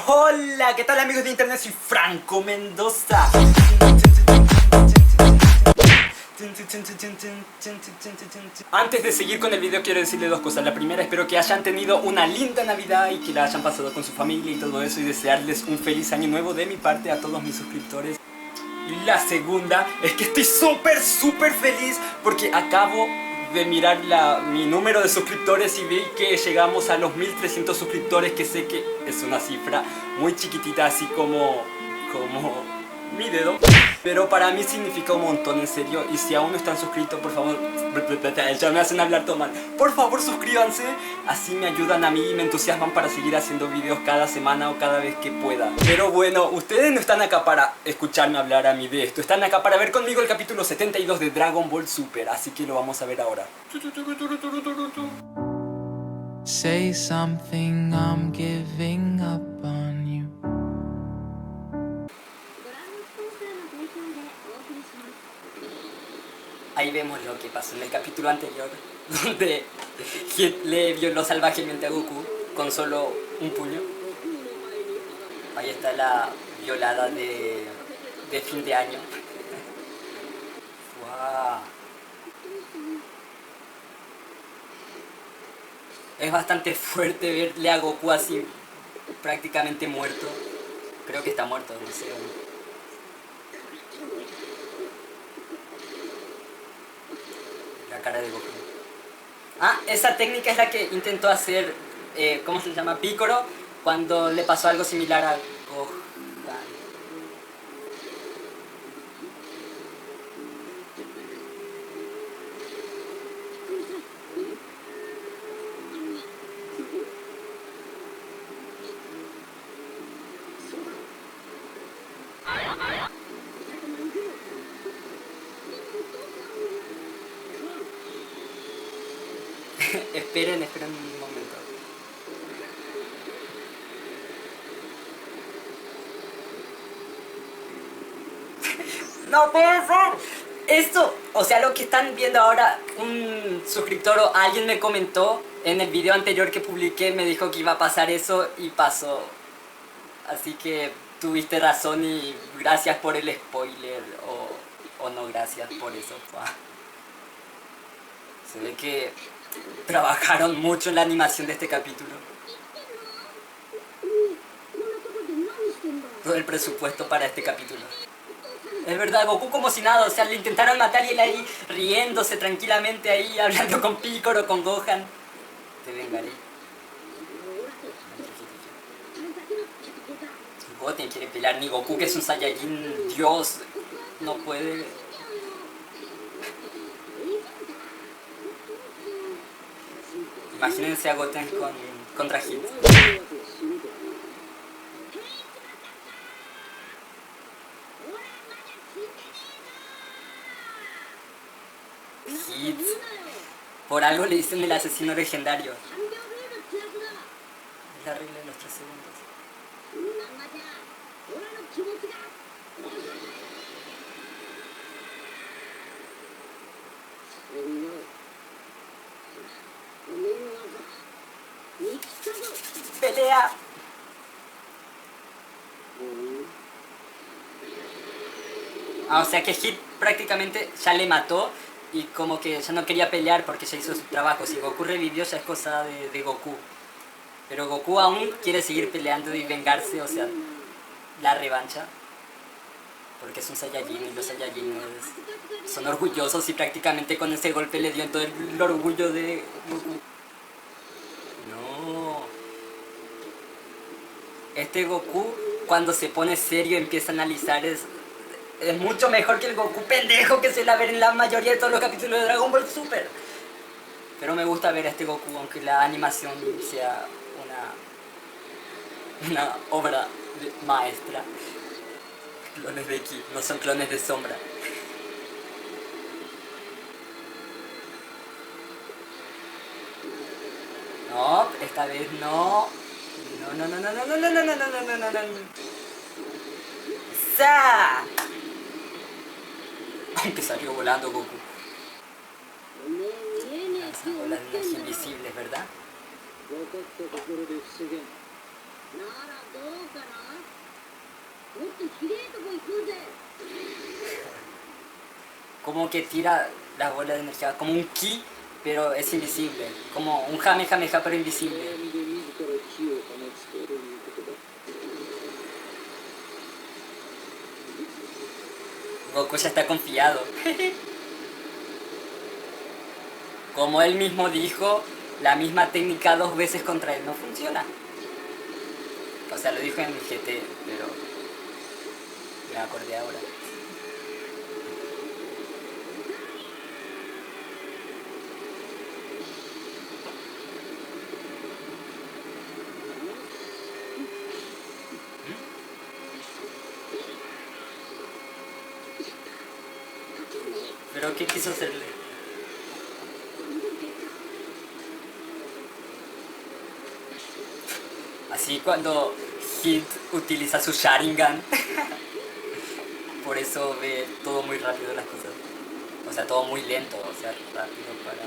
Hola, ¿qué tal amigos de internet? Soy Franco Mendoza. Antes de seguir con el video quiero decirle dos cosas. La primera, espero que hayan tenido una linda Navidad y que la hayan pasado con su familia y todo eso, y desearles un feliz año nuevo de mi parte a todos mis suscriptores. Y la segunda es que estoy súper feliz porque acabo de mirar mi número de suscriptores y vi que llegamos a los 1300 suscriptores, que sé que es una cifra muy chiquitita, así como mi dedo, pero para mí significa un montón, en serio. Y si aún no están suscritos, por favor, ya me hacen hablar todo mal, por favor suscríbanse, así me ayudan a mí y me entusiasman para seguir haciendo videos cada semana o cada vez que pueda. Pero bueno, ustedes no están acá para escucharme hablar a mí de esto, están acá para ver conmigo el capítulo 72 de Dragon Ball Super, así que lo vamos a ver ahora. Say something, I'm giving up on you. Ahí vemos lo que pasó en el capítulo anterior, donde Hit le violó salvajemente a Goku con solo un puño. Ahí está la violada de fin de año. Wow. Es bastante fuerte verle a Goku así, prácticamente muerto. Creo que está muerto, no sé. La cara de Goku. Ah, esa técnica es la que intentó hacer, ¿cómo se llama? Piccolo, cuando le pasó algo similar a Gohan. esperen un momento. ¡No puede ser! Esto, o sea, lo que están viendo ahora, un suscriptor o alguien me comentó en el video anterior que publiqué, me dijo que iba a pasar eso y pasó. Así que tuviste razón y gracias por el spoiler, o no gracias por eso. Se ve que trabajaron mucho en la animación de este capítulo. Todo el presupuesto para este capítulo. Es verdad, Goku como si nada, o sea, le intentaron matar y él ahí riéndose tranquilamente ahí, hablando con Piccolo, con Gohan. Te vengaré. Goten quiere pelear, ni Goku, que es un Saiyajin Dios, no puede. Imagínense a Goten contra Hit. Hit. Por algo le dicen el asesino legendario. Es la regla de los 3 segundos. ¡Pelea! Ah, o sea que Hit prácticamente ya le mató y como que ya no quería pelear porque ya hizo su trabajo. Si Goku revivió ya es cosa de Goku. Pero Goku aún quiere seguir peleando y vengarse, o sea, la revancha. Porque es un Saiyajin y los Saiyajines son orgullosos y prácticamente con ese golpe le dio en todo el orgullo de Goku. No. Este Goku, cuando se pone serio, empieza a analizar, es mucho mejor que el Goku pendejo que se la ve en la mayoría de todos los capítulos de Dragon Ball Super. Pero me gusta ver a este Goku, aunque la animación sea una obra maestra. Clones de Ki, no son clones de Sombra. No, esta vez no. No. ¡Sa! Aunque salió volando Goku. Lanza bolas invisibles, ¿verdad? Como que tira la bola de energía, como un ki, pero es invisible. Como un Kamehameha, pero invisible. Goku ya está confiado. Como él mismo dijo, la misma técnica 2 veces contra él no funciona. O sea, lo dijo en GT, pero me acordé ahora. ¿Pero qué quiso hacerle? Así cuando Hit utiliza su Sharingan. Por eso ve todo muy rápido las cosas. O sea, todo muy lento. O sea, rápido para...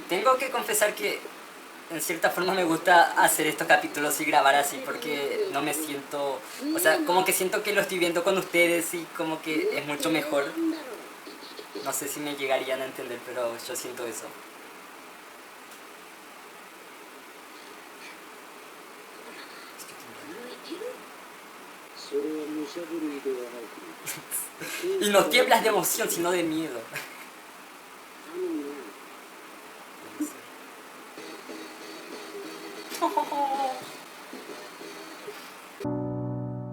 Tengo que confesar que en cierta forma me gusta hacer estos capítulos y grabar así porque no me siento... O sea, como que siento que lo estoy viendo con ustedes y como que es mucho mejor. No sé si me llegarían a entender, pero yo siento eso. Y no tiemblas de emoción, sino de miedo.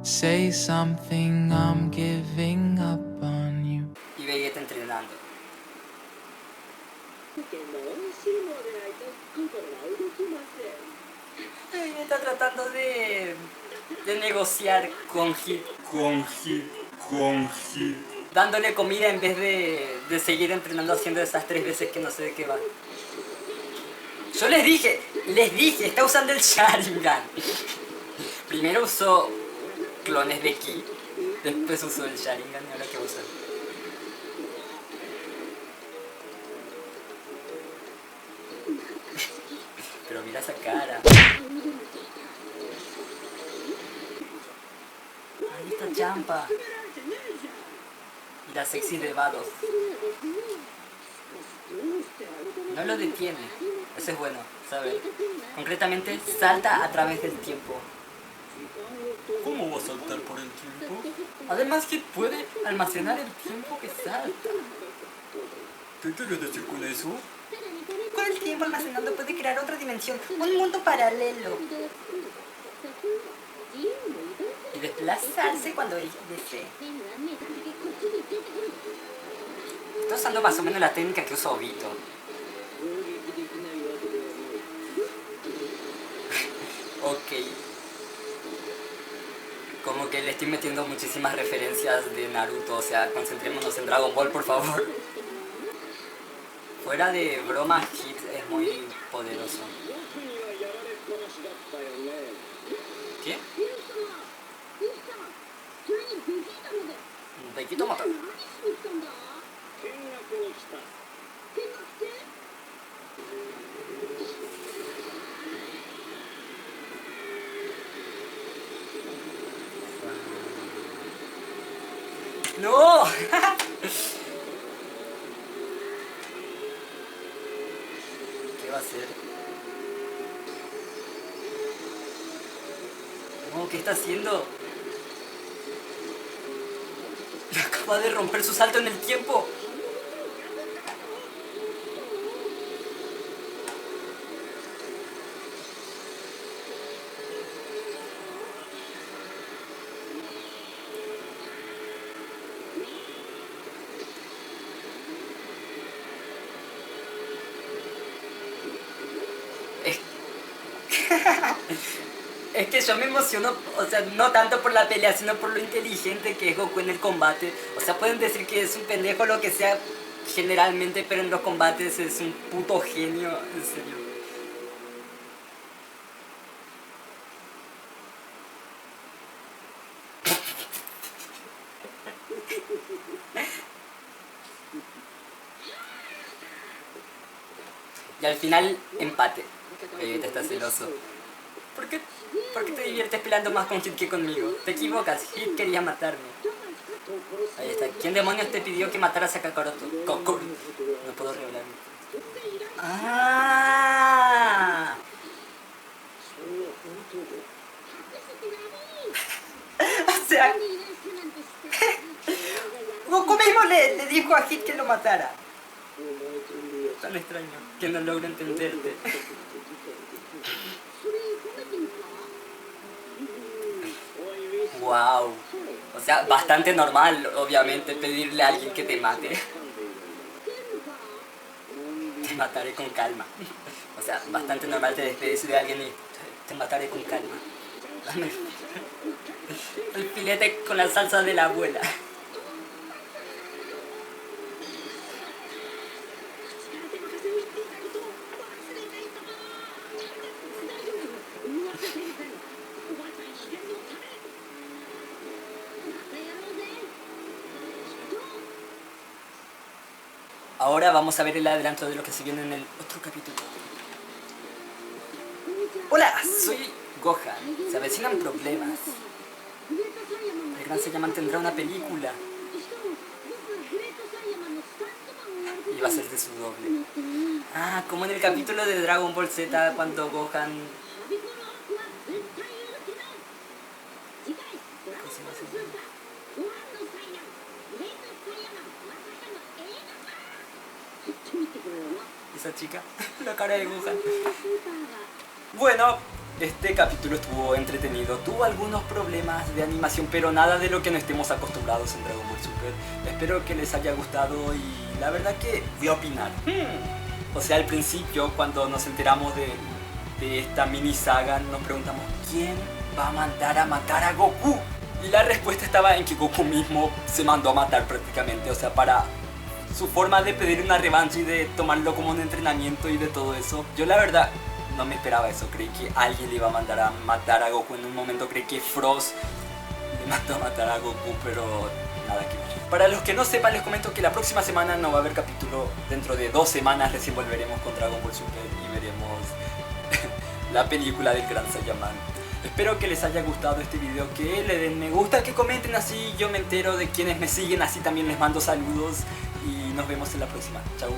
Say something, I'm giving up on you. Y Vegeta entrenando. Está tratando de negociar con Hit. Dándole comida en vez de seguir entrenando haciendo esas 3 veces que no sé de qué va. Yo les dije, está usando el Sharingan. Primero usó clones de Ki, después usó el Sharingan y ahora qué usa. Pero mira esa cara. Ahí está Champa. Y la sexy de Vados. No lo detiene. Eso es bueno, ¿sabes? Concretamente, salta a través del tiempo. ¿Cómo va a saltar por el tiempo? Además que puede almacenar el tiempo que salta. ¿Qué quieres decir con eso? Con el tiempo almacenando puede crear otra dimensión, un mundo paralelo. Y desplazarse cuando él desee. Está usando más o menos la técnica que usa Obito. Ok. Como que le estoy metiendo muchísimas referencias de Naruto, o sea, concentrémonos en Dragon Ball, por favor. Fuera de broma, Hit es muy poderoso. ¿Qué? Vegeta mata. ¡No! ¿Qué va a hacer? No, ¿qué está haciendo? Acaba de romper su salto en el tiempo. Es que yo me emociono, o sea, no tanto por la pelea, sino por lo inteligente que es Goku en el combate. O sea, pueden decir que es un pendejo lo que sea generalmente, pero en los combates es un puto genio, en serio. Y al final, empate. Vegeta está celoso. ¿Por qué te diviertes peleando más con Hit que conmigo? Te equivocas, Hit quería matarme. Ahí está. ¿Quién demonios te pidió que mataras a Kakaroto? Kokoro. No puedo revelarme. ¡Ah! O sea... Goku mismo le dijo a Hit que lo matara. Tan extraño que no logro entenderte. Wow. O sea, bastante normal, obviamente, pedirle a alguien que te mate. Te mataré con calma. O sea, bastante normal te despedirse de alguien y te mataré con calma. Dame el filete con la salsa de la abuela. Ahora vamos a ver el adelanto de lo que se viene en el otro capítulo. Hola, soy Gohan. Se avecinan problemas. El Gran Saiyaman tendrá una película. Y va a ser de su doble. Ah, como en el capítulo de Dragon Ball Z cuando Gohan... Esa chica, la cara de Gohan. Bueno, este capítulo estuvo entretenido. Tuvo algunos problemas de animación, pero nada de lo que no estemos acostumbrados en Dragon Ball Super. Espero que les haya gustado y la verdad que voy a opinar. O sea, al principio, cuando nos enteramos de esta mini saga, nos preguntamos ¿quién va a mandar a matar a Goku? Y la respuesta estaba en que Goku mismo se mandó a matar prácticamente. O sea, para su forma de pedir una revancha y de tomarlo como un entrenamiento y de todo eso. Yo la verdad no me esperaba eso. Creí que alguien le iba a mandar a matar a Goku. En un momento creí que Frost le mandó a matar a Goku, pero nada que ver. Para los que no sepan, les comento que la próxima semana no va a haber capítulo. Dentro de 2 semanas recién volveremos con Dragon Ball Super y veremos la película del Gran Saiyaman. Espero que les haya gustado este video, que le den me gusta, que comenten, así yo me entero de quienes me siguen, así también les mando saludos y nos vemos en la próxima. Chau.